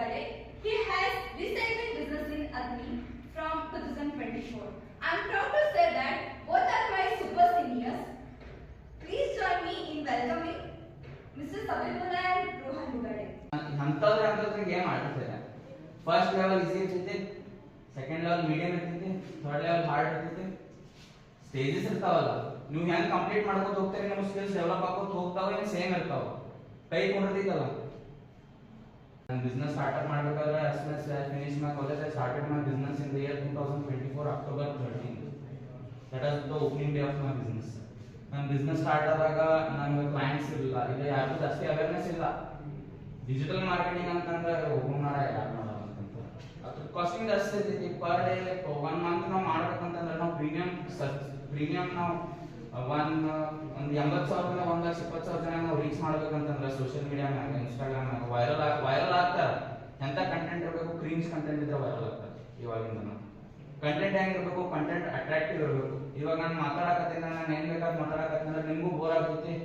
Lugade. He has recycling business in Adni from 2024. I am proud to say that both are my super seniors. Please join me in welcoming Mr. Sabibullah and Rohan Lugade. ಅಂತಂದ್ರೆ game ಆಡ್ತಿದ್ದಾರೆ. First level easy ಇರ್ತೈತಿ, second level medium ಇರ್ತೈತಿ, third level hard ಇರ್ತೈತಿ. Stages ಇರ್ತಾವಲ್ಲ, ನೀವು ಹೆಂಗ್ complete ಮಾಡ್ಕೊತ ಹೋಗ್ತೀರಿ, ನಿಮ್ಮ ಸ್ಕಿಲ್ಸ್ ಡೆವಲಪ್ ಆಗೋತ ಹೋಗ್ತಾವ, ಏನು ಸೇಮ್ ಇರ್ತಾವ. ಕೈ ಕೊಂಡಿರ್ತೈತಲ್ಲ. ನಾನು ಬಿಸ್ನೆಸ್ ಸ್ಟಾರ್ಟ್ಅಪ್ ಮಾಡಬೇಕಾದ್ರೆ as soon as I finished my college, I started my business in the year 2024 October 13. That was the opening day of my business. ನನ್ನ ಬಿಸ್ನೆಸ್ ಸ್ಟಾರ್ಟ್ ಆದಾಗ ನಮ್ಗೆ ಕ್ಲೈಂಟ್ಸ್ ಇರಲಿಲ್ಲ, ಇದು ಯಾರಿಗೂ ಜಾಸ್ತಿ ಅವೇರ್ನೆಸ್ ಇಲ್ಲ. ಡಿಜಿಟಲ್ ಮಾರ್ಕೆಟಿಂಗ್ ಅಂತಂದ್ರೆ ಹೋಗೋಣ ಯಾರು ಮಾಡೋಣ ಅಂತಂತ ಅದ್ರ ಕಾಸ್ಟಿಂಗ್ ಜಾಸ್ತಿ ಇರ್ತೈತಿ. ಪರ್ ಡೇ 1 ಮಂತ್ ನಾವು ಮಾಡ್ಬೇಕಂತಂದ್ರೆ ನಾವು ಪ್ರೀಮಿಯಂ ನಾವು ಒಂದು 80,000 1,20,000 ಜನ ನಾವು ರೀಚ್ ಮಾಡ್ಬೇಕಂತಂದ್ರೆ ಸೋಷಿಯಲ್ ಮೀಡಿಯಾ ಮ್ಯಾಗ, ಇನ್ಸ್ಟಾಗ್ರಾಮ್ ಮ್ಯಾಗ ವೈರಲ್ ಆಗ್ತಾರೆ. ಎಂತ ಕಂಟೆಂಟ್ ಇರಬೇಕು, ಕ್ರೀಮ್ಸ್ ಕಂಟೆಂಟ್ ಇದ್ರೆ ವೈರಲ್ ಆಗ್ತಾರೆ. ಇವಾಗಿಂದ ಕಂಟೆಂಟ್ ಹೆಂಗಿರ್ಬೇಕು, ಕಂಟೆಂಟ್ ಅಟ್ರಾಕ್ಟಿವ್ ಇರಬೇಕು. ಇವಾಗ ನಾನು ಮಾತಾಡಕತ್ತೀನಿ, ನಾನು ಏನ್ ಬೇಕಾದ್ ಮಾತಾಡಕತ್ತೀನಿ, ನಿಮಗೂ ಬೋರ್ ಆಗ್ತೈತಿ,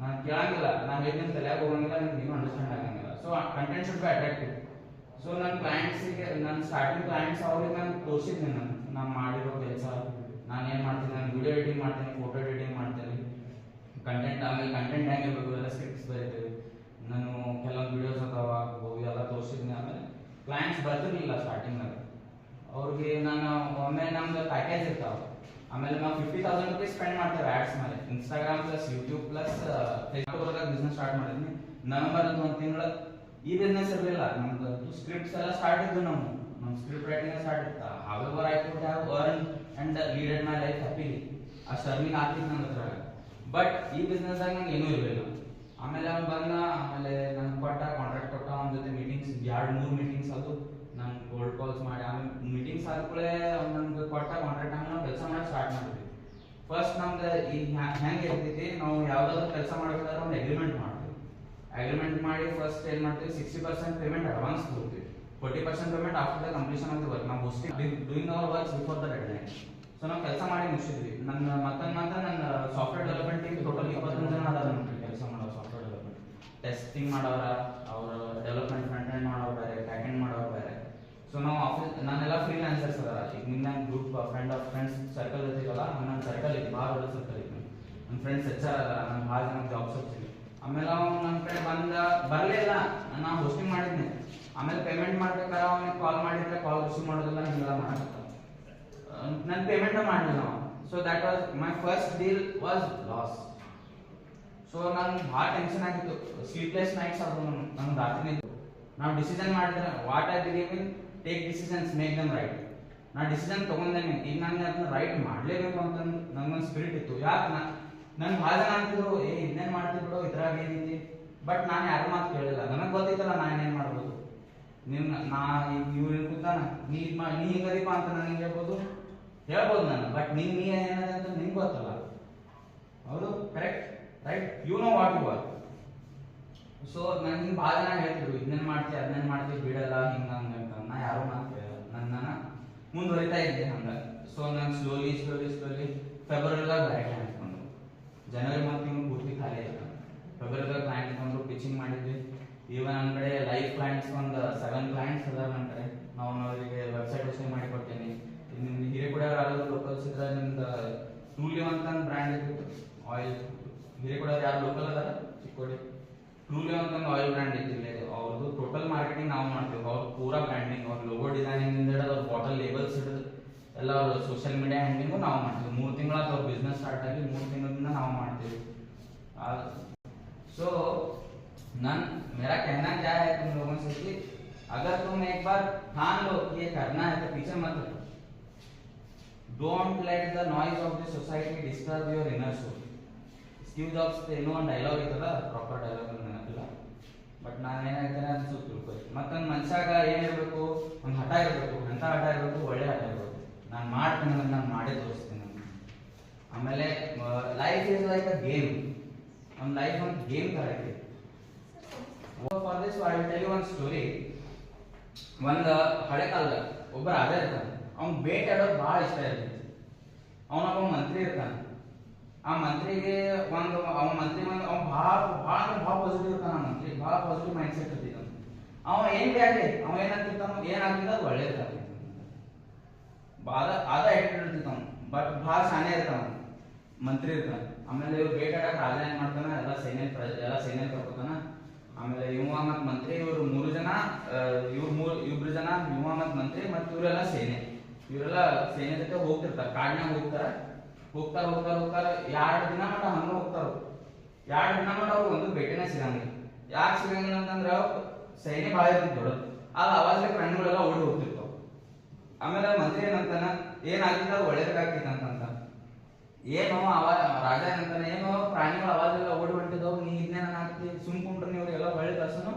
ನಾನು ಕೇಳಂಗಿಲ್ಲ, ನಾನು ಹೇಳಿದ ತಲೆಯಾಗ ಹೋಗಂಗಿಲ್ಲ, ನಿಮ್ಗೆ ಏನು ಅಂಡರ್ಸ್ಟ್ಯಾಂಡ್ ಆಗಂಗಿಲ್ಲ. So content should be attractive. So ನನ್ನ ಕ್ಲೈಂಟ್ಸಿಗೆ, ನನ್ನ ಸ್ಟಾರ್ಟಿಂಗ್ ಕ್ಲೈಂಟ್ಸ್ ಅವ್ರಿಗೆ ನಾನು ತೋರಿಸಿದ್ದೀನಿ, ನಾನು ಮಾಡಿರೋ ಕೆಲಸ, ನಾನು ಏನು ಮಾಡ್ತೀನಿ, ನಾನು ವಿಡಿಯೋ ಎಡಿಟಿಂಗ್ ಮಾಡ್ತೀನಿ, ಫೋಟೋ ಎಡಿಟಿಂಗ್ ಮಾಡ್ತೀನಿ, ಕಂಟೆಂಟ್, ಆಮೇಲೆ ಕಂಟೆಂಟ್ ಹೆಂಗಿರ್ಬೇಕು ಎಲ್ಲ ಸ್ಕ್ರಿಪ್ಟ್ಸ್ ಬರೀತೀವಿ. ನಾನು ಕೆಲವೊಂದು ವಿಡಿಯೋಸ್ ಅದಾವ ಎಲ್ಲ ತೋರಿಸಿದ್ದೀನಿ. ಆಮೇಲೆ ಕ್ಲೈಂಟ್ಸ್ ಬರ್ತಿರ್ಲಿಲ್ಲ ಸ್ಟಾರ್ಟಿಂಗ್ನಾಗ, ಅವ್ರಿಗೆ ನಾನು ಒಮ್ಮೆ ನಮ್ದು ಪ್ಯಾಕೇಜ್ ಇರ್ತಾವ. ಆಮೇಲೆ ನಾವು 50,000 ರೂಪೀಸ್ ಸ್ಪೆಂಡ್ ಮಾಡ್ತೇವೆ ಆಡ್ಸ್ ಮೇಲೆ, Instagram plus YouTube plus Facebook business start ಮಾಡಿದ್ನಿ. ನವೆಂಬರ್ ಅಂತ ಒಂದು ತಿಂಗಳ ಈ ಬಿಸ್ನೆಸ್ ಇರಲಿಲ್ಲ, ನಮ್ದು ಸ್ಕ್ರಿಪ್ಟ್ಸ್ ಎಲ್ಲ ಸ್ಟಾರ್ಟ್ ಇದ್ದು, ನಮ್ಮ ಸ್ಕ್ರಿಪ್ಟ್ ರೈಟಿಂಗ್ ಸ್ಟಾರ್ಟ್ ಇರ್ತಾ. However I could have earn and leaded my life happily. ಅಷ್ಟು ಅರ್ನಿಂಗ್ ಆಗ್ತಿತ್ತು ನನ್ನ ಹತ್ರ. ಬಟ್ ಈ ಬಿಸ್ನೆಸ್ ಆಗ ನಂಗೆ ಏನೂ ಇರಲಿಲ್ಲ. ಆಮೇಲೆ ಅವ್ನು ಬಂದ, ಆಮೇಲೆ ನಂಗೆ ಕಾಂಟ್ರಾಕ್ಟ್ ಕೊಟ್ಟ, ಅವನ ಜೊತೆ ಮೀಟಿಂಗ್ಸ್ 2-3 ಮೀಟಿಂಗ್ಸ್ ಅದು ನಾನು ಕೋಲ್ಡ್ ಕಾಲ್ಸ್ ಮಾಡಿ, ಆಮೇಲೆ ಮೀಟಿಂಗ್ಸ್ ಆದ್ಕೂಳೆ ಅವ್ನು ನಮ್ಗೆ ಕೊಟ್ಟ ಕಾಂಟ್ರಾಕ್ಟ್. ಆಮೇಲೆ ನಾವು ಕೆಲಸ ಮಾಡಿ ಸ್ಟಾರ್ಟ್ ಮಾಡಿದ್ವಿ. ಫಸ್ಟ್ ನಮ್ದು ಈಗ ಹೆಂಗೆ ಇರ್ತೈತಿ, ನಾವು ಯಾವ್ದಾದ್ರು ಕೆಲಸ ಮಾಡಬೇಕಾದ್ರೆ ಒಂದು ಅಗ್ರಿಮೆಂಟ್ ಮಾಡ್ತೀವಿ. ಅಗ್ರಿಮೆಂಟ್ ಮಾಡಿ ಫಸ್ಟ್ ಏನು ಮಾಡ್ತೀವಿ, 60% ಪೇಮೆಂಟ್ ಅಡ್ವಾನ್ಸ್ ಕೊಡ್ತೀವಿ, 40% payment after the completion of the work. ನಾವು doing our works before the deadline. So ನಾವು ಕೆಲಸ ಮಾಡಿ ಮುಗಿಸಿದ್ವಿ. ನನ್ನ ನನ್ನ ಸಾಫ್ಟ್ವೇರ್ ಡೆವಲಪ್ಮೆಂಟ್ ಟೀಮ್ ಟೋಟಲ್ 21 ಜನ ಅದಾರ ನಮ್ಗೆ ಕೆಲಸ ಮಾಡೋ. ಸಾಫ್ಟ್ವೇರ್ ಡೆವಲಪ್ಮೆಂಟ್ ಟೆಸ್ಟಿಂಗ್ ಮಾಡೋರ, ಅವ್ರ ಡೆವಲಪ್ಮೆಂಟ್ ಫ್ರಂಟ್ ಎಂಡ್ ಮಾಡೋರು ಬೇರೆ, ಬ್ಯಾಕ್ ಎಂಡ್ ಮಾಡೋರು ಬೇರೆ. ಸೊ ನಾವು ಆಫೀಸ್, ನಾನೆಲ್ಲ ಫ್ರೀಲಾನ್ಸರ್ಸ್ ಅದಾರ. ಈಗ ನಿನ್ನ ಗ್ರೂಪ್ ಫ್ರೆಂಡ್ಸ್ ಸರ್ಕಲ್ ಇರ್ತೀವಲ್ಲ, ನನ್ನ ಸರ್ಕಲ್ ಐತಿ, ಭಾಳ ದೊಡ್ಡ ಸರ್ಕಲ್ ಐತಿ. ನನ್ನ ಫ್ರೆಂಡ್ಸ್ HR ಅದಾರ, ನನ್ನ ಭಾಳ ಜನ ಜಾಬ್ಸ್ ಹೋಗ್ತೀವಿ. ಆಮೇಲೆ ಅವ್ನು ನನ್ನ ಕಡೆ ಬರಲಿಲ್ಲ, ನಾನು ಹೋಸ್ಟಿಂಗ್ ಮಾಡಿದ್ನಿ. ಆಮೇಲೆ ಪೇಮೆಂಟ್ ಮಾಡ್ಬೇಕಾದ್ರೆ ಅವನಿಗೆ ಕಾಲ್ ಮಾಡಿದ್ರೆ ಕಾಲ್ ರಿಸೀವ್ ಮಾಡೋದಿಲ್ಲ, ಹಿಂಗೆಲ್ಲ ಮಾಡಕತ್ತ. ನನ್ನ ಪೇಮೆಂಟ್ ಮಾಡಲಿಲ್ಲ ನಾವು. So that was my first deal was loss. So ನಂಗೆ ಭಾಳ ಟೆನ್ಷನ್ ಆಗಿತ್ತು, ಸ್ಲೀಪ್ಲೆಸ್ ನೈಟ್ಸ್ ಆದ್ರು ನಂಗೆ ರಾತ್ರಿ. ನಾವು ಡಿಸಿಷನ್ ಮಾಡಿದ್ರೆ what I believe in, take decisions, make them right. ನಾ ಡಿಸಿಷನ್ ತಗೊಂಡೇನೆ, ಈಗ ನನಗೆ ಅದನ್ನ ರೈಟ್ ಮಾಡಲೇಬೇಕು ಅಂತ ನಂಗೊಂದು ಸ್ಪಿರಿಟ್ ಇತ್ತು. ಯಾಕೆ ನನ್ಗೆ ಭಾಳ ಜನ ಅಂತಿದ್ರು, ಇನ್ನೇನು ಮಾಡ್ತೀವಿ ಬಿಡು, ಇದ್ರಾಗ ಏನೈತಿ. ಬಟ್ ನಾನು ಯಾರ ಮಾತು ಕೇಳಿಲ್ಲ, ನನಗೆ ಗೊತ್ತೈತಲ್ಲ ನಾನು ಏನೇನು ಮಾಡ್ಬೋದು. ನೀವು ಕೂತಾನ ನೀ ಹಿಂಗದೀಪ ಅಂತ ನನಗೆ ಹೇಳ್ಬೋದು ನಾನು. ಬಟ್ ನೀ ಏನದೆ ಅಂತ ನಿಂಗೆ ಗೊತ್ತಲ್ಲ. ಹೌದು, correct, right, you know what you are. So ನನಗೆ ಭಾಳ ಜನ ಹೇಳ್ತಿದ್ರು, ಇದನ್ನೇನು ಮಾಡ್ತೀವಿ ಅದನ್ನೇನು ಮಾಡ್ತೀವಿ ಬಿಡಲ್ಲ, ಹಿಂಗೆ ಹಂಗೆ ಅಂತ. ನಾ ಯಾರೋ ಮಾತು ಕೇಳಲ್ಲ, ನನ್ನ ಮುಂದುವರಿತಾ ಇದ್ದೆ ಹಂಗೆ. ಸೊ ನಾನು ಸ್ಲೋಲಿ ಫೆಬ್ರವರಿದಾಗ ಬ್ಯಾಕ್ ಹಾಕೊಂಡು, ಜನವರಿ ಮಂತ್ ತಿಂಗಳು ಪೂರ್ತಿ ಖಾಲಿ ಆಯ್ತು. ಫೆಬ್ರವರಿದಾಗ ಕ್ಲೈಂಟ್ ಇಟ್ಕೊಂಡು ಪಿಚಿಂಗ್ ಮಾಡಿದ್ವಿ. ಈವನ್ ನನ್ನ ಕಡೆ ಲೈವ್ ಕ್ಲೈಂಟ್ಸ್ ಒಂದು 7 ಕ್ಲೈಂಟ್ಸ್ ಅದಾರ ನನ್ನ ಕಡೆ. ನಾವು ಅವರಿಗೆ ವೆಬ್ಸೈಟ್ ಹೋಸ್ಟಿಂಗ್ ಮಾಡಿ ಕೊಡ್ತೀನಿ. ನಿಮ್ದು ಹಿರೇಕೂಡ ಯಾರು ಲೋಕಲ್ಸ್ ಇದ್ರೆ, ನಿಮ್ದು ಟ್ರೂಲಿ ಅಂತ ಬ್ರ್ಯಾಂಡ್ ಇತ್ತು ಆಯಿಲ್. ಹಿರೇಕೂಡ ಯಾರು ಲೋಕಲ್ ಅದಾರ, ಚಿಕ್ಕೋಡಿ ಟ್ರೂಲಿ ಅಂತ ಒಂದು ಆಯಿಲ್ ಬ್ರ್ಯಾಂಡ್ ಇದ್ದಿಲ್ಲ. ಅವ್ರದ್ದು ಟೋಟಲ್ ಮಾರ್ಕೆಟಿಂಗ್ ನಾವು ಮಾಡ್ತೀವಿ. ಅವ್ರ ಪೂರಾ ಬ್ರ್ಯಾಂಡಿಂಗ್, ಅವ್ರ ಲೋಗೋ ಡಿಸೈನಿಂಗ್ ಇಂದ ಅವ್ರ ಬಾಟಲ್ ಲೇಬಲ್ಸ್ ಹಿಡಿದು ಎಲ್ಲ ಅವ್ರ ಸೋಷಿಯಲ್ ಮೀಡಿಯಾ ಹ್ಯಾಂಡ್ಲಿಂಗು ನಾವು ಮಾಡ್ತೀವಿ. 3 ತಿಂಗಳಾದ ಅವ್ರ ಬಿಸ್ನೆಸ್ ಸ್ಟಾರ್ಟ್ ಆಗಿ 3 ತಿಂಗಳಿಂದ ನಾವು ಮಾಡ್ತೀವಿ. सो मेरा कहना क्या है तुम लोगों से कि अगर तुम एक बार ठान लो कि ये करना है तो पीछे मत रहो. Don't let the noise of the society disturb your inner soul. Steve Jobs ಏನೋ ಒಂದು ಡೈಲಾಗ್ ಇತ್ತಲ್ಲ, ಪ್ರಾಪರ್ ಡೈಲಾಗ್ ನೆನಪಿಲ್ಲ, ಬಟ್ ನಾನು ಏನಾಗ್ತೇನೆ ಅದು ಸುತ್ತ ತಿಳ್ಕೊಳ್ತೀನಿ. ಮತ್ತೊಂದು ಮನುಷ್ಯಾಗ ಏನಿರಬೇಕು, ಒಂದು ಹಠ ಇರಬೇಕು. ಎಂಥ ಹಠ ಇರಬೇಕು, ಒಳ್ಳೆ ಹಠ ಇರಬೇಕು. ನಾನು ಮಾಡ್ತೀನಿ ಅಂದ್ರೆ ನಾನು ಮಾಡೇ ತೋರಿಸ್ತೀನಿ. ಆಮೇಲೆ life is like a game. ನಮ್ಮ ಲೈಫ್ ಒಂದು ಗೇಮ್ ಥರ ಇದೆ. For this I will tell you one story. ಒಂದು ಹಳೆ ಕಾಲದ ಒಬ್ಬ ರಾಜ ಇರ್ತಾನೆ. ಅವ್ನು ಬೇಟೆಯಾಡೋದು ಭಾಳ ಇಷ್ಟ ಇರ್ತೈತಿ. ಅವನೊಬ್ಬ ಮಂತ್ರಿ ಇರ್ತಾನೆ. ಆ ಮಂತ್ರಿಗೆ ಅವ್ನು ಭಾಳ ಪಾಸಿಟಿವ್ ಇರ್ತಾನೆ. ಆ ಮಂತ್ರಿ ಭಾಳ ಪಾಸಿಟಿವ್ ಮೈಂಡ್ ಸೆಟ್ ಇರ್ತೈತಿ. ಅವ ಏನ್ ಬ್ಯಾಡ್ರಿ ಅವ ಏನಂತಿರ್ತಾನ ಏನಾಗ್ತಿದ ಅದು ಒಳ್ಳೇದಾಗ್ತೈತಿ ಅದ ಆಟಿಟ್ಯೂಡ್ ಇರ್ತಿರ್ತಾವ ಬಟ್ ಭಾಳ ಶಾನೆ ಇರ್ತಾವ ಮಂತ್ರಿ ಇರ್ತಾನ ಆಮೇಲೆ ಇವ್ರು ಬೇಟಾಡಕ್ ರಾಜ ಏನ್ ಮಾಡ್ತಾನ ಎಲ್ಲ ಸೈನ್ಯ ಕರ್ಕೋತಾನ ಆಮೇಲೆ ಇವ ಮತ್ ಮಂತ್ರಿ ಇವ್ರು ಮೂರು ಜನ ಇಬ್ರು ಜನ ಇವ ಮತ್ ಮಂತ್ರಿ ಮತ್ ಇವರೆಲ್ಲ ಇವರೆಲ್ಲ ಸೇನೆ ಜೊತೆ ಹೋಗ್ತಿರ್ತಾರ ಕಾಡ್ನಾಗ ಹೋಗ್ತಾರ 2 ದಿನ ಮಟ್ಟ ಹಂಗ ಹೋಗ್ತಾರ 2 ದಿನ ಮಟ್ಟ ಅವ್ರು ಒಂದು ಭೇಟಿನ ಸಿಗಂಗಿಲ್ಲ ಯಾಕೆ ಸಿಗಂಗಿಲ್ಲ ಅಂತಂದ್ರ ಸೈನ್ಯ ಭಾಳ ಇರ್ತದೆ ದೊಡ್ಡದು ಆಗ ಅವಾಗಲೇ ಪ್ರಾಣಿಗಳೆಲ್ಲ ಓಡಿ ಹೋಗ್ತಿರ್ತಾವ ಆಮೇಲೆ ಮಂತ್ರಿ ಏನಂತಾನ ಏನಾಗ್ತಿದ್ದ ಅದು ಒಳ್ಳೇದಾಗ್ತಿತ್ತು ಅಂತಂತ ಏನು ರಾಜ ಏನಂತಾನೆ ಏನು ಪ್ರಾಣಿಗಳು ಅವಾಗೆಲ್ಲ ಓಡಿ ಹೊಂಟಿದವು ನೀ ಇದನ್ನೇ ನಾನು ಆಗ್ತಿ ಸುಮ್ಕೊಂಡ್ರೆ ನೀವು ಎಲ್ಲ ಹೊಳ್ಳಿ ಕಳ್ಸನು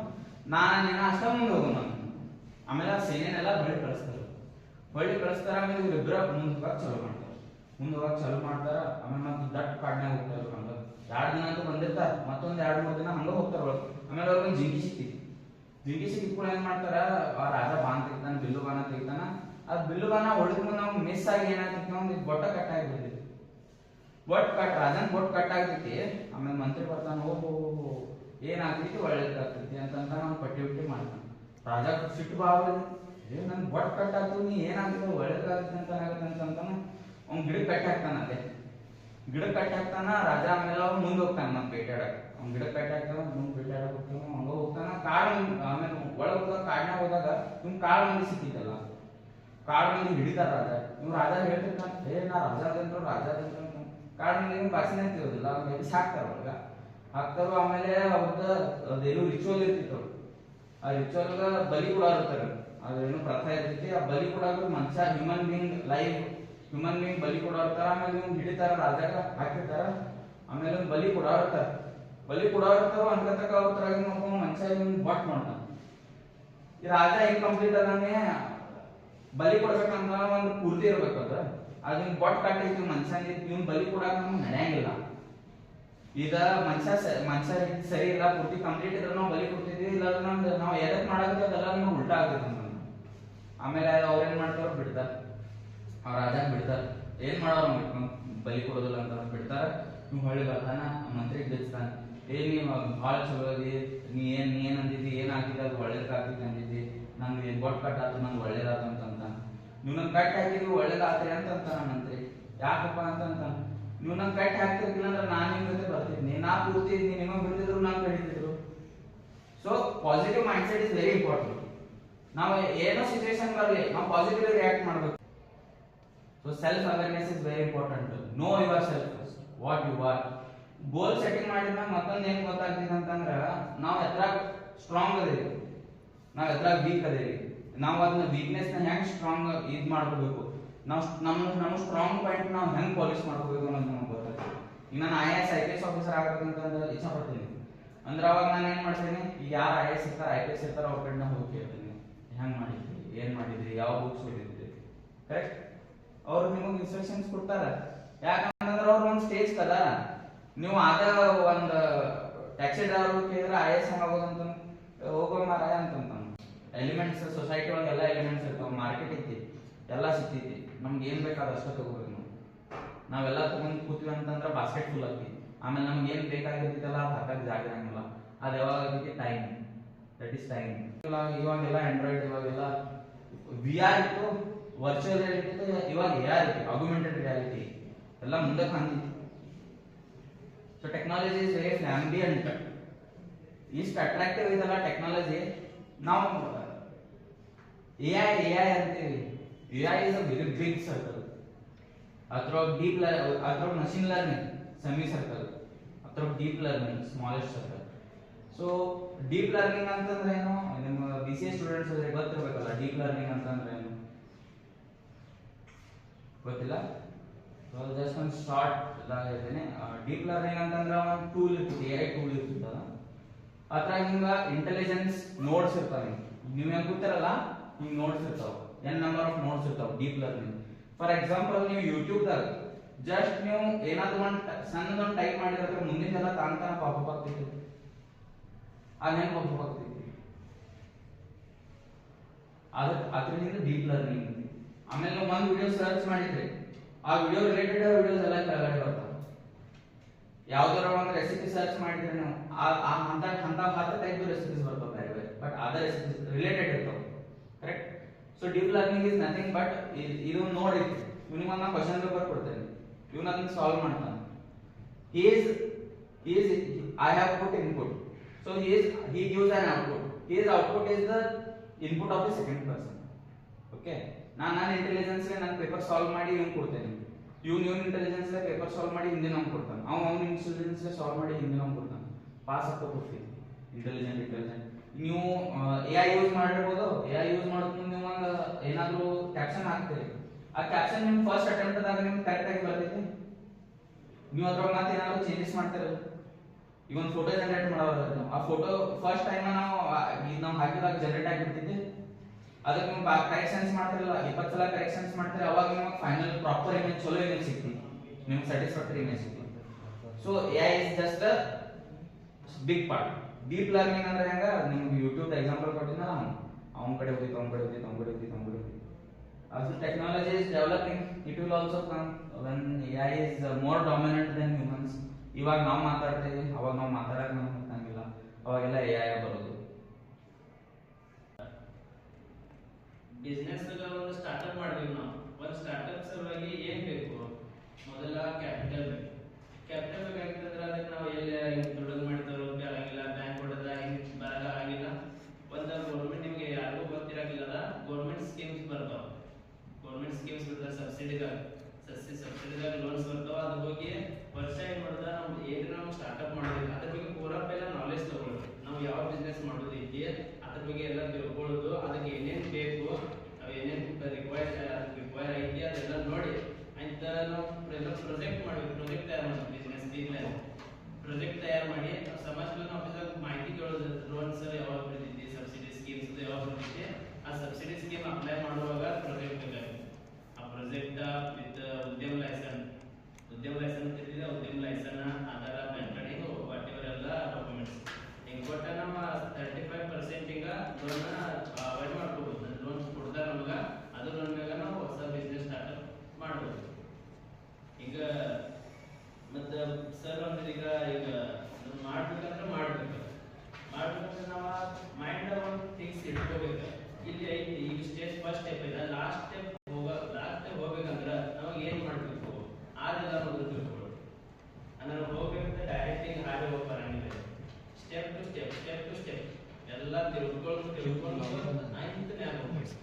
ನಾನೇನ ಅಷ್ಟ ಮುಂದೆ ಹೋಗೋಣ ಆಮೇಲೆ ಆ ಸೇನೆನೆಲ್ಲ ಹೊಳ್ಳಿ ಕಳಿಸ್ತಾರ ಆಮೇಲೆ ಇವ್ರಿಬ್ರ ಮುಂದೆ ಹೋಗಕ್ ಚಾಲು ಮಾಡ್ತಾರ ಆಮೇಲೆ ಮತ್ತೆ ದಟ್ ಕಾಡ್ನಾಗ ಹೋಗ್ತಾರ ಹಂಗ 2 ದಿನ ಅಂತೂ ಬಂದಿರ್ತಾರ ಮತ್ತೊಂದ್ 2-3 ದಿನ ಹಂಗ ಹೋಗ್ತಾರ ಆಮೇಲೆ ಅವ್ರಿಗೊಂದು ಜಿಂಗಿ ಸಿಕ್ಕಿದ್ಕೊಂಡು ಏನ್ ಮಾಡ್ತಾರ ಆ ರಾಜ ಬಾನ್ ತೆಗಿತಾನ ಬಿಲ್ಲು ಬಾನ ತೆಗಿತಾನ ಆ ಬಿಲ್ಲು ಬಾನ ಹೊಡೆದ್ಮೇಲೆ ನಾವು ಮಿಸ್ ಆಗಿ ಏನಾಗ್ತೈತಿ ಒಂದು ಬೊಟ್ಟ ಕಟ್ ಆಗಿಬಿಡ್ತೈತಿ ರಾಜನ್ ಬೊಟ್ ಕಟ್ ಆಗ್ತೈತಿ ಆಮೇಲೆ ಮಂತ್ರಿ ಬರ್ತಾನ ಹೋಗೋ ಏನಾಗ್ತೈತಿ ಒಳ್ಳೇದಾಗ್ತೈತಿ ಅಂತ ನಾವು ಪಟ್ಟಿ ಮಾಡ್ತಾನ ರಾಜ ಸಿಟ್ಟು ಬಾಬು ನನ್ ಬೊಟ್ ಕಟ್ ಆಗ್ತದೆ ನೀ ಏನಾಗ್ತದೆ ಒಳ್ಳೇದಾಗ್ತೈತಿ ಅಂತ ಅಂತಂತಾನ ಅವ್ನ್ ಗಿಡಕ್ಕೆ ಕಟ್ಟಿ ಹಾಕ್ತಾನ ರಾಜ ಆಮೇಲೆ ಅವ್ನು ಮುಂದೆ ಹೋಗ್ತಾನ ಮತ್ತೆ ಬೇಟಾಡಕ್ ಅವ್ನ್ ಗಿಡಕ್ಕೆ ಕಟ್ಟಿ ಹಾಕ್ತಾನ ಮುಂದೆ ಬೇಟಾಡಕ್ ಹೋಗ್ತಾನ ಹಂಗ ಹೋಗ್ತಾನ ಆಮೇಲೆ ಒಳಗೆ ಹೋದಾಗ ಕಾಡ್ನಾಗ ಹೋದಾಗ ಇವ್ನು ಕಾಳು ಮಂದಿ ಸಿಕ್ಕಿತ್ತಲ್ಲ ಕಾಡು ಮಂದಿ ಹಿಡಿತಾರ ರಾಜ ಇವ್ ರಾಜ ಹೇಳ್ತಿರ್ತಾನ ನಾ ರಾಜ ಅಂತ ಕಾಡು ಮಂದಿ ಭಾಷೆನೇ ತಿಳೋದಿಲ್ಲ ಅವ್ನಿಗೆ ಹಾಕ್ತಾರ ಒಳಗ ಹಾಕ್ತಾರ ಆಮೇಲೆ ಅವ್ರದ್ದು ಅದೇನು ರಿಚುವಲ್ ಇರ್ತಿತ್ತು ಆ ರಿಚುವಲ್ಗ ಬಲಿ ಕೂಡ ಇರ್ತಾರೆ ಅದೇನು ಪ್ರಥಾ ಇರ್ತೈತಿ ಆ ಬಲಿ ಕೊಡೋದು ಮನುಷ್ಯ ಹ್ಯೂಮನ್ ಬೀಯಿಂಗ್ ಬಲಿ ಕೊಡೋರ್ತಾರ ಆಮೇಲೆ ಇವ್ನು ಹಿಡಿತಾರ ರಾಜಾಗ ಹಾಕಿರ್ತಾರ ಆಮೇಲೆ ಬಲಿ ಕೊಡೋರ್ತಾರ ಅನ್ಕತಕ್ಕ ಅವ್ರ ಮನುಷ್ಯ ಇವ್ನು ಬಟ್ ಮಾಡ್ತಾನ ಈ ರಾಜ ಹೆಂಗ್ ಕಂಪ್ಲೀಟ್ ಅದಾನೆ ಬಲಿ ಕೊಡ್ಬೇಕಂದ್ರ ಒಂದು ಪೂರ್ತಿ ಇರ್ಬೇಕಂದ್ರ ಅದನ್ನ ಬಟ್ ಕಟ್ಟೈತಿ ಮನುಷ್ಯನ ಇವ್ನು ಬಲಿ ಕೊಡಾಕ ನಮ್ಗೆ ನಡೆಯಂಗಿಲ್ಲ ಈಗ ಮನುಷ್ಯ ಸರಿ ಇಲ್ಲ ಪೂರ್ತಿ ಕಂಪ್ಲೀಟ್ ಇದ್ರೆ ನಾವು ಬಲಿ ಕೊಡ್ತಿದ್ವಿ ಇಲ್ಲ ನಾವು ಎದಕ್ ಮಾಡಾಕತ್ತೀವಿ ಅದೆಲ್ಲ ನಮ್ಗೆ ಉಲ್ಟಾ ಆಗ್ತೈತೆ ಆಮೇಲೆ ಅವ್ರೇನ್ ಮಾಡ್ತಾರ ಬಿಡ್ತಾರ ಅವ್ರ ರಾಜನ್ ಬಿಡ್ತಾರ ಏನ್ ಮಾಡೋರು ಬಿಟ್ಕೊಂಡು ಬಲಿ ಕೊಡೋದಿಲ್ಲ ಅಂತ ಬಿಡ್ತಾರ ನೀವು ಹೊಳ್ಳಿ ಬರ್ತಾನ ಮಂತ್ರಿ ಗೆಲ್ಸ್ತಾನ ನೀವು ಭಾಳ ಚಲೋ ಅದಿ ನೀ ಏನ್ ಅಂದಿದ್ದಿ ಏನಾಗ್ತಿದೆ ಅದು ಒಳ್ಳೇದಾಗ್ತೈತಿ ಅಂದಿದ್ದಿ ನಂಗೆ ಬೊಟ್ ಕಟ್ ಆತು ನಂಗೆ ಒಳ್ಳೇದಾತು ಅಂತ ನೀವು ನಂಗೆ ಕಟ್ ಹಾಕಿದ್ವಿ ಒಳ್ಳೇದಾಗ್ತದೆ ಅಂತಾನ ಮಂತ್ರಿ ಯಾಕಪ್ಪ ಅಂತ ನೀವು ನಂಗೆ ಕಟ್ ಹಾಕ್ತಿರ್ಲಿಲ್ಲ ಅಂದ್ರೆ ನಾನು ನಿಮ್ ಜೊತೆ ಬರ್ತಿದ್ನಿ ನಾ ಪೂರ್ತಿ ನಿಮಗೆ ಬಿಡ್ತಿದ್ರು ನಂಗೆ ಹಿಡಿತಿದ್ರು so positive mind set is very important ನಾವು ಏನೋ ಸಿಚುವೇಶನ್ ಬರಲಿ ನಾವು ಪಾಸಿಟಿವ್ಲಿ ರಿಯಾಕ್ಟ್ ಮಾಡಬೇಕು so self awareness is very important know yourself what you are goal setting ಮಾಡಿದ್ಮೇಲೆ ಮತ್ತೊಂದು ಏನ್ ಗೊತ್ತಾಗ್ತದೆ ಅಂತಂದ್ರೆ ನಾವು ಎದ್ರಾಗ ಸ್ಟ್ರಾಂಗ್ ಅದೇವಿ ನಾವು ಎದ್ರಾಗ ವೀಕ್ ಅದೇವಿ ನಾವು ಅದನ್ನ ವೀಕ್ನೆಸ್ ನ ಹೆಂಗ್ ಸ್ಟ್ರಾಂಗ್ ಇದ್ ಮಾಡ್ಕೋಬೇಕು ನಾವು ನಮ್ಮ ಸ್ಟ್ರಾಂಗ್ ಪಾಯಿಂಟ್ ನಾವು ಹೆಂಗ್ ಪಾಲಿಶ್ ಮಾಡ್ಕೋಬೇಕು ಅನ್ನೋದು ನಮ್ಗೆ ಗೊತ್ತಾಗ್ತದೆ ಈಗ ನಾನು IAS ಆಫೀಸರ್ ಆಗಬೇಕಂತ ಇಚ್ಛೆ ಪಡ್ತೀನಿ ಅಂದ್ರೆ ಅವಾಗ ನಾನು ಏನ್ ಮಾಡ್ತೀನಿ ಈಗ ಯಾರು IAS ಇರ್ತಾರ ಅವ್ರ ಕಡೆ ಹೋಗಿ ಕೇಳ್ತೀನಿ ಹೆಂಗ್ ಮಾಡಿದ್ರಿ ಏನ್ ಮಾಡಿದ್ರಿ ಯಾವ ಬುಕ್ಸ್ ಓದಿದ್ರಿ ಕರೆಕ್ಟ್ ಅವ್ರು ನಿಮಗೆ ಇನ್ಸ್ಟ್ರಕ್ಷನ್ಸ್ ಕೊಡ್ತಾರ ಯಾಕಂದ್ರೆ ಅವ್ರು ಒಂದು ಸ್ಟೇಜ್ ಕದಾರ ನೀವು ಆದ ಒಂದು ಟ್ಯಾಕ್ಸಿ ಡ್ರೈವರ್ ಕೇಳಿದ್ರೆ IAS ಆಗೋದಂತ ಹೋಗೋ ಮಾರಾಯ ಅಂತಂತ ಎಲಿಮೆಂಟ್ಸ್ ಸೊಸೈಟಿ ಒಳಗೆ ಎಲ್ಲ ಎಲಿಮೆಂಟ್ಸ್ ಇರ್ತಾವ ಮಾರ್ಕೆಟ್ ಐತಿ ಎಲ್ಲ ಸಿಗ್ತೈತಿ ನಮ್ಗೆ ಏನ್ ಬೇಕಾದ ಅಷ್ಟೇ ತಗೋಬೇಕು ನಾವೆಲ್ಲ ತಗೊಂಡ್ ಕೂತೀವಿ ಅಂತಂದ್ರೆ ಬಾಸ್ಕೆಟ್ ಫುಲ್ ಆಗ್ತಿ ಆಮೇಲೆ ನಮ್ಗೆ ಏನ್ ಬೇಕಾಗಿರ್ತೈತಲ್ಲ ಅದು ಹಾಕಕ್ ಜಾಗ ಇರಂಗಿಲ್ಲ ಅದು ಯಾವಾಗ ಆಗೈತಿ ಟೈಮ್ ದಟ್ ಇಸ್ ಟೈಮ್ ಇವಾಗೆಲ್ಲ ಆಂಡ್ರಾಯ್ಡ್ ಇವಾಗೆಲ್ಲ VR ಇತ್ತು ವರ್ಚುವಲ್ ರಿಯಾಲಿಟಿ ಇವಾಗ AR ಐತಿ ಆಗ್ಯುಮೆಂಟೆಡ್ ರಿಯಾಲಿಟಿ ಎಲ್ಲ ಮುಂದೆ ಕಾಣ್ತೈತಿ ಸೊ ಟೆಕ್ನಾಲಜಿ ಇಸ್ ವೆರಿ ಫ್ಲಾಂಬಿಯಂಟ್ ಇಷ್ಟು ಅಟ್ರಾಕ್ಟಿವ್ ಇದಲ್ಲ ಟೆಕ್ನಾಲಜಿ ನಾವು AI ಅಂತೀವಿ AI is a very big circle ಅದ್ರ machine learning semi circle ಅದ್ರ deep learning smallest circle so deep learning ಅಂತಂದ್ರೆ ಏನು ನಿಮ್ಮ BCA ಸ್ಟೂಡೆಂಟ್ಸ್ ಅವ್ರಿಗೆ ಗೊತ್ತಿರಬೇಕಲ್ಲ ಡೀಪ್ ಲರ್ನಿಂಗ್ ಅಂತಂದ್ರೆ ಏನು ಗೊತ್ತಿಲ್ಲ ಸೊ ಜಸ್ಟ್ ಒಂದು ಶಾರ್ಟ್ ಹೇಳ್ತೇನೆ ಡೀಪ್ ಲರ್ನಿಂಗ್ ಅಂತಂದ್ರೆ ಒಂದು ಟೂಲ್ ಇರ್ತದೆ AI ಟೂಲ್ ಇರ್ತದಲ್ಲ ಅದ್ರಾಗ ಹಿಂಗ ಇಂಟೆಲಿಜೆನ್ಸ್ ನೋಡ್ಸ್ ಇರ್ತಾವೆ ನೀವು ಹೆಂಗ್ ಗೊತ್ತಿರಲ್ಲ ಹಿಂಗ್ ನೋಡ್ಸ್ ಇರ್ತಾವ n ನಂಬರ್ ಆಫ್ ನೋಡ್ಸ್ ಇರ್ತಾವ ಡೀಪ್ ಲರ್ನಿಂಗ್ ಫಾರ್ ಎಕ್ಸಾಂಪಲ್ ನೀವು ಯೂಟ್ಯೂಬ್ದಾಗ ಜಸ್ಟ್ ನೀವು ಏನಾದ್ರು ಒಂದು ಸಣ್ಣದೊಂದು ಟೈಪ್ ಮಾಡಿದ್ರೆ ಮುಂದಿನ ತಾಂತಾನ ಪಾಪಪ್ ಆಗ್ತೈತಿ ಅದೇನ್ ಪಾಪಪ್ ಆಗ್ತೈತಿ ಅದರಿಂದ ಡೀಪ್ ಲರ್ನಿಂಗ್ ಆಮೇಲೆ ನೀವು ಒಂದು ವಿಡಿಯೋ ಸರ್ಚ್ ಮಾಡಿದ್ರಿ ಆ ವಿಡಿಯೋ ರಿಲೇಟೆಡ್ ವಿಡಿಯೋಸ್ ಎಲ್ಲ ಕೆಳಗಡೆ ಬರ್ತಾವ ಯಾವ್ದಾರ ಒಂದು ರೆಸಿಪಿ ಸರ್ಚ್ ಮಾಡಿದ್ರೆ ನೀವು ಅಂತ 10 ಟೈಪ್ ರೆಸಿಪೀಸ್ ಬರ್ತಾವ ಬೇರೆ ಬಟ್ ಅದರ್ ರಿಲೇಟೆಡ್ ಇರ್ತಾವೆ correct. So deep learning is nothing but ಇದು ನೋಡಿ ಇವನಿಗೆ ಒಂದು ಕ್ವಶನ್ ಪೇಪರ್ ಕೊಡ್ತೇನೆ, ಇವನು ಅದನ್ನ ಸಾಲ್ವ್ ಮಾಡ್ತಾನೆ. I have put input, so he gives an output. His output is the input of the second person. Okay, ನಾನು ಇಂಟೆಲಿಜೆನ್ಸ್ ಗೆ ನಾನು ಪೇಪರ್ ಸಾಲ್ವ್ ಮಾಡಿ ಇವನು ಕೊಡ್ತೇನೆ, ಇವನು ಇಂಟೆಲಿಜೆನ್ಸ್ ಗೆ ಪೇಪರ್ ಸಾಲ್ವ್ ಮಾಡಿ ಹಿಂದೆ ನಮ್ಗೆ ಕೊಡ್ತಾನೆ, ಅವನು ಇಂಟೆಲಿಜೆನ್ಸ್ ಗೆ ಸಾಲ್ವ್ ಮಾಡಿ ಹಿಂದೆ ನಮ್ಗೆ ಕೊಡ್ತಾನೆ. ಪಾಸ್ ಆಗ್ತಾ ಕೊಡ್ತೀವಿ ಇಂಟೆಲಿಜೆಂಟ್. ನೀವು AI ಯೂಸ್ ಮಾಡಿರ್ಬೋದು, AI ಯೂಸ್ ಮಾಡೋದ್ರಿಂದ ನೀವು ಒಂದು ಏನಾದರೂ ಕ್ಯಾಪ್ಷನ್ ಹಾಕ್ತೀರಿ, ಆ ಕ್ಯಾಪ್ಷನ್ ನಿಮ್ಮ ಫಸ್ಟ್ ಅಟೆಂಪ್ಟ್ ಆದಾಗ ನಿಮ್ಗೆ ಕರೆಕ್ಟ್ ಆಗಿ ಬರ್ತೈತಿ, ನೀವು ಅದ್ರೊಳಗೆ ಮತ್ತೆ ಏನಾದ್ರು ಚೇಂಜಸ್ ಮಾಡ್ತೀರ. ಈಗ ಒಂದು ಫೋಟೋ ಜನರೇಟ್ ಮಾಡೋದು, ಆ ಫೋಟೋ ಫಸ್ಟ್ ಟೈಮ್ ನಾವು ಹಾಕಿದಾಗ ಜನರೇಟ್ ಆಗಿಬಿಡ್ತಿದ್ದೆ, ಅದಕ್ಕೆ ನೀವು ಕರೆಕ್ಷನ್ಸ್ ಮಾಡ್ತಿರಲ್ಲ, 20 ಸಲ ಕರೆಕ್ಷನ್ಸ್ ಮಾಡ್ತೀರಿ, ಅವಾಗ ನಿಮಗೆ ಫೈನಲ್ ಪ್ರಾಪರ್ ಇಮೇಜ್, ಚಲೋ ಇಮೇಜ್ ಸಿಗ್ತಿ, ನಿಮ್ಗೆ ಸ್ಯಾಟಿಸ್ಫ್ಯಾಕ್ಟರಿ ಇಮೇಜ್ ಸಿಗ್ತಿ. So AI is just a big part. Deep learning ಅಂದ್ರೆ ಹೆಂಗ, ನಿಮ್ಗೆ ಯೂಟ್ಯೂಬ್ ಎಕ್ಸಾಂಪಲ್ ಕೊಟ್ಟಿದ್ದ, ಅವನ ಕಡೆ ಹೋಗಿತ್ತು, ಅವನ ಕಡೆ ಹೋಗಿತ್ತು, ಅವನ ಕಡೆ ಹೋಗಿತ್ತು, ಅವನ ಕಡೆ ಹೋಗಿತ್ತು. As the technology is developing, it will also come when AI is more dominant than humans. ಇವಾಗ ನಾವು ಮಾತಾಡ್ತೀವಿ, ಅವಾಗ ನಾವು ಮಾತಾಡಕ್ಕೆ ನಮ್ಗೆ ಗೊತ್ತಾಗಿಲ್ಲ, ಅವಾಗೆಲ್ಲ AI ಬರೋದು. ಬಿಸ್ನೆಸ್ ಒಂದು ಸ್ಟಾರ್ಟ್ಅಪ್ ಮಾಡ್ತೀವಿ ನಾವು. ಒಂದು ಸ್ಟಾರ್ಟ್ಅಪ್ ಸಲುವಾಗಿ ಏನ್ ಬೇಕು, ಮೊದಲ ಕ್ಯಾಪಿಟಲ್ ಬೇಕು. ಕ್ಯಾಪಿಟಲ್ ಬೇಕಾಗಿತ್ತಂದ್ರೆ ಅದಕ್ಕೆ ನಾವು ಎಲ್ಲಿ ದುಡ್ಡು ಮಾಡಿದವರು ಆಗಿಲ್ಲ, ಬ್ಯಾಂಕ್ ಹೊಡೆದ ಹಿಂಗೆ ಬರಲ್ಲ ಆಗಿಲ್ಲ. ಒಂದು ಗೌರ್ಮೆಂಟ್ ನಿಮಗೆ ಯಾರಿಗೂ ಗೊತ್ತಿರಾಗಿಲ್ಲ, ಗೌರ್ಮೆಂಟ್ ಸ್ಕೀಮ್ಸ್ ಬರ್ತಾವ, ಗೌರ್ಮೆಂಟ್ ಸ್ಕೀಮ್ಸ್ ಬರ್ತಾವ, ಸಬ್ಸಿಡಿದಾಗ ಲೋನ್ಸ್ ಬರ್ತಾವ. ಅದ್ರ ಬಗ್ಗೆ ವರ್ಷ ಏನ್ ಮಾಡ್ದ, ನಾವು ಏನು ನಾವು ಸ್ಟಾರ್ಟ್ಅಪ್ ಮಾಡೋದು ಅದ್ರ ಬಗ್ಗೆ ಪೂರಾ ಎಲ್ಲ ನಾಲೆಜ್ ತಗೊಳ್ಳೋದು, ನಾವು ಯಾವ ಬಿಸ್ನೆಸ್ ಮಾಡೋದೈತಿ ಅದ್ರ ಬಗ್ಗೆ ಎಲ್ಲ ತಿಳ್ಕೊಳ್ಳೋದು, ಅದಕ್ಕೆ ಏನೇನು ಬೇಕು, ನಾವು ಏನೇನು ರಿಕ್ವೈರ್ ಐತಿ ಅದೆಲ್ಲ ನೋಡಿ ಅಂತ ನಾವು ಎಲ್ಲ ಪ್ರೊಜೆಕ್ಟ್ ಮಾಡಬೇಕು. ಪ್ರೊಜೆಕ್ಟ್ ತಯಾರು ಮಾಡಬೇಕು, ಬಿಸ್ನೆಸ್ ಪ್ರೊಜೆಕ್ಟ್ ತಯಾರು ಮಾಡಿ ಸಮಾಜದಲ್ಲಿ ಆಫೀಸಾಗ ಮಾಹಿತಿ ಕೇಳೋದು, ಲೋನ್ಸ್ ಯಾವಾಗ ಬರ್ತೈತಿ, ಸಬ್ಸಿಡಿ ಸ್ಕೀಮ್ಸ್ ಯಾವಾಗ ಬರ್ತೈತಿ, ಆ ಸಬ್ಸಿಡಿ ಸ್ಕೀಮ್ ಅಪ್ಲೈ ಮಾಡುವಾಗ ಪ್ರೊಜೆಕ್ಟ್ ಬೇಕಾಗುತ್ತೆ. ಆ ಪ್ರೊಜೆಕ್ಟ್ ವಿತ್ ಉದ್ಯಮ ಲೈಸೆನ್ಸ್ ಇದ್ದಿದೆ, ಉದ್ಯಮ ಲೈಸೆನ್ಸ್, ಆಧಾರ, ಬ್ಯಾಂಕ್ ಕಾರ್ಡಿಂಗ್, ವಾಟ್ ಎವರ್ ಎಲ್ಲ ಡಾಕ್ಯುಮೆಂಟ್ಸ್ ಹಿಂಗೆ ಕೊಟ್ಟ ನಮ್ಮ 35% ಈಗ ಲೋನ್ ಅವಾಯ್ಡ್ ಮಾಡ್ಕೋಬಹುದು. ಲೋನ್ ಕೊಡ್ತಾರೆ ನಮ್ಗೆ, ಅದು ಲೋನ್ ಮ್ಯಾಗ ನಾವು ಹೊಸ ಬಿಸ್ನೆಸ್ ಸ್ಟಾರ್ಟ್ಅಪ್ ಮಾಡ್ಬೋದು. ಈಗ ಮತ್ತೆ ಸರ್ ಅಂದ್ರೆ ಈಗ ಮಾಡ್ಬೇಕಂದ್ರೆ ನಾವು ಮೈಂಡ್ ಒಂದು ಫಿಕ್ಸ್ ಇಟ್ಕೋಬೇಕು, ಇಲ್ಲಿ ಐತಿ ಈಗ ಸ್ಟೇಜ್ ಫಸ್ಟ್ ಸ್ಟೆಪ್ ಇದೆ, ಲಾಸ್ಟ್ ಸ್ಟೆಪ್ ಹೋಗ್ಬೇಕಂದ್ರೆ ನಾವು ಏನ್ ಮಾಡ್ಬೇಕು ಅದೆಲ್ಲ ಮೊದಲು ತಿಳ್ಕೊಳ್ಳೋದು. ಅಂದ್ರೆ ಹೋಗ್ಬೇಕಂದ್ರೆ ಡೈರೆಕ್ಟ್ ಹಿಂಗೆ ಹಾಗೆ ಹೋಗಿ ಬರಂಗಿಲ್ಲ, ಸ್ಟೆಪ್ ಟು ಸ್ಟೆಪ್ ಎಲ್ಲ ತಿಳ್ಕೊಂಡು ಆಯ್ತು ಮ್ಯಾಗ ಹೋಗ್ಬೇಕು.